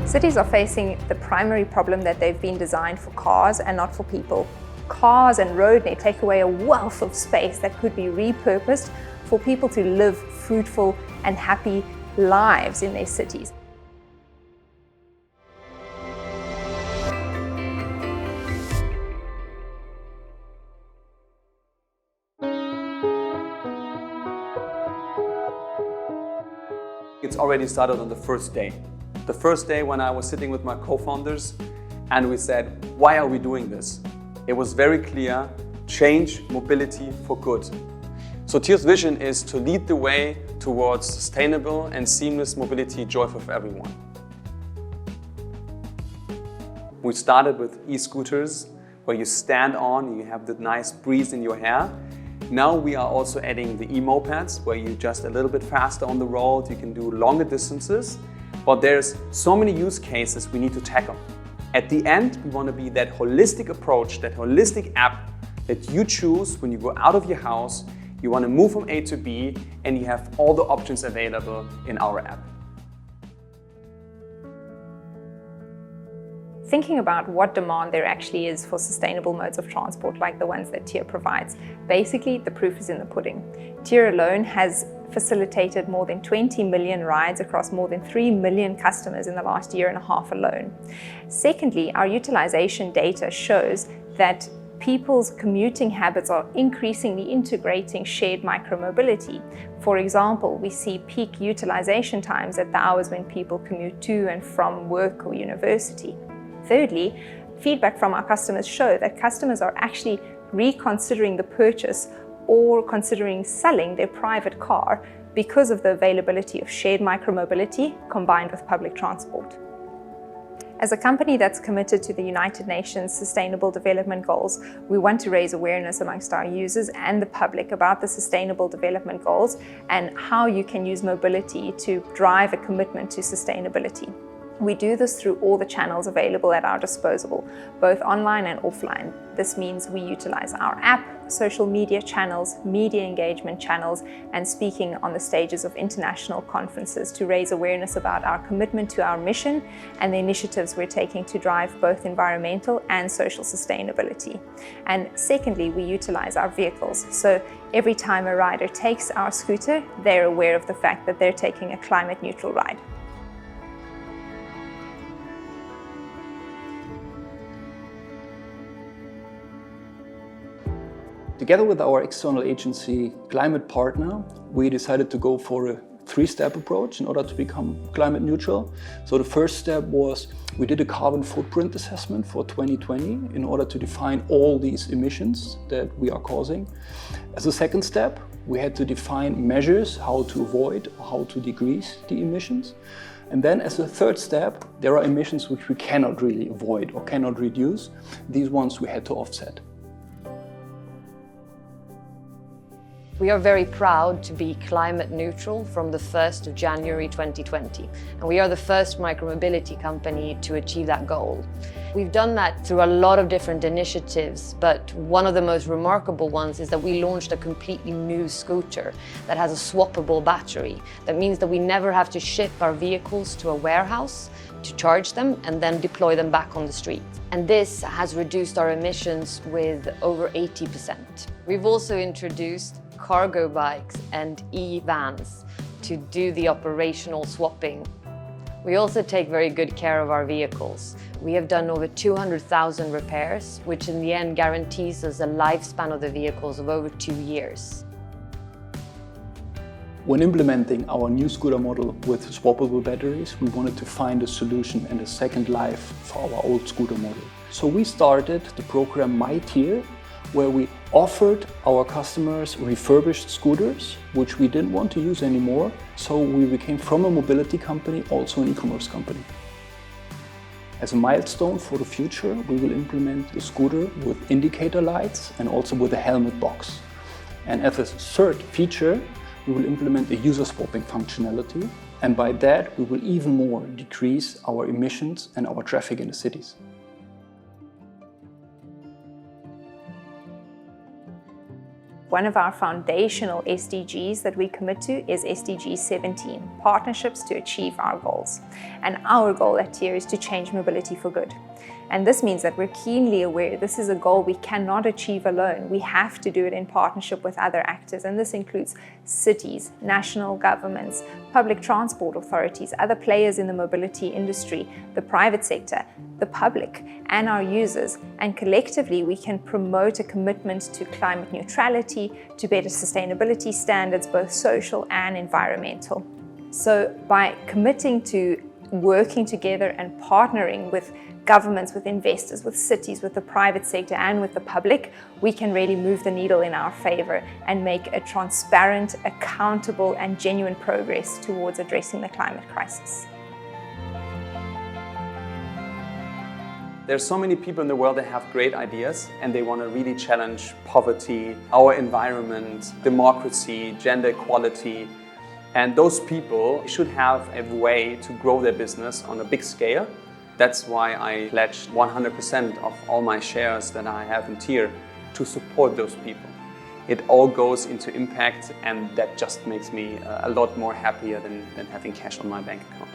Cities are facing the primary problem that they've been designed for cars and not for people. Cars and road net take away a wealth of space that could be repurposed for people to live fruitful and happy lives in their cities. It's already started on the first day. The first day when I was sitting with my co-founders and we said, why are we doing this? It was very clear, change mobility for good. So TIER's vision is to lead the way towards sustainable and seamless mobility joyful for everyone. We started with e-scooters where you stand on, you have the nice breeze in your hair. Now we are also adding the e-mopeds where you're just a little bit faster on the road, you can do longer distances. But there's so many use cases we need to tackle. At the end, we want to be that holistic approach, that holistic app that you choose when you go out of your house, you want to move from A to B, and you have all the options available in our app. Thinking about what demand there actually is for sustainable modes of transport like the ones that TIER provides, basically the proof is in the pudding. TIER alone has facilitated more than 20 million rides across more than 3 million customers in the last year and a half alone. Secondly, our utilization data shows that people's commuting habits are increasingly integrating shared micromobility. For example, we see peak utilization times at the hours when people commute to and from work or university. Thirdly, feedback from our customers show that customers are actually reconsidering the purchase or considering selling their private car because of the availability of shared micromobility combined with public transport. As a company that's committed to the United Nations Sustainable Development Goals, we want to raise awareness amongst our users and the public about the Sustainable Development Goals and how you can use mobility to drive a commitment to sustainability. We do this through all the channels available at our disposal, both online and offline. This means we utilize our app, social media channels, media engagement channels, and speaking on the stages of international conferences to raise awareness about our commitment to our mission and the initiatives we're taking to drive both environmental and social sustainability. And secondly, we utilize our vehicles. So every time a rider takes our scooter, they're aware of the fact that they're taking a climate neutral ride. Together with our external agency, Climate Partner, we decided to go for a three-step approach in order to become climate neutral. So the first step was we did a carbon footprint assessment for 2020 in order to define all these emissions that we are causing. As a second step, we had to define measures how to avoid or how to decrease the emissions. And then as a third step, there are emissions which we cannot really avoid or cannot reduce. These ones we had to offset. We are very proud to be climate neutral from the 1st of January 2020, and we are the first micromobility company to achieve that goal. We've done that through a lot of different initiatives, but one of the most remarkable ones is that we launched a completely new scooter that has a swappable battery. That means that we never have to ship our vehicles to a warehouse to charge them and then deploy them back on the street. And this has reduced our emissions with over 80%. We've also introduced cargo bikes and e-vans to do the operational swapping. We also take very good care of our vehicles. We have done over 200,000 repairs, which in the end guarantees us a lifespan of the vehicles of over 2 years. When implementing our new scooter model with swappable batteries, we wanted to find a solution and a second life for our old scooter model. So we started the program My Tier, where we offered our customers refurbished scooters, which we didn't want to use anymore. So we became from a mobility company also an e-commerce company. As a milestone for the future, we will implement the scooter with indicator lights and also with a helmet box. And as a third feature, we will implement a user swapping functionality. And by that, we will even more decrease our emissions and our traffic in the cities. One of our foundational SDGs that we commit to is SDG 17, partnerships to achieve our goals. And our goal at TIER is to change mobility for good. And this means that we're keenly aware this is a goal we cannot achieve alone. We have to do it in partnership with other actors, and this includes cities, national governments, public transport authorities, other players in the mobility industry, the private sector, the public, and our users. And collectively, we can promote a commitment to climate neutrality, to better sustainability standards, both social and environmental. So by committing to working together and partnering with governments, with investors, with cities, with the private sector, and with the public, we can really move the needle in our favor and make a transparent, accountable, and genuine progress towards addressing the climate crisis. There's so many people in the world that have great ideas and they want to really challenge poverty, our environment, democracy, gender equality. And those people should have a way to grow their business on a big scale. That's why I pledged 100% of all my shares that I have in TIER to support those people. It all goes into impact, and that just makes me a lot more happier than having cash on my bank account.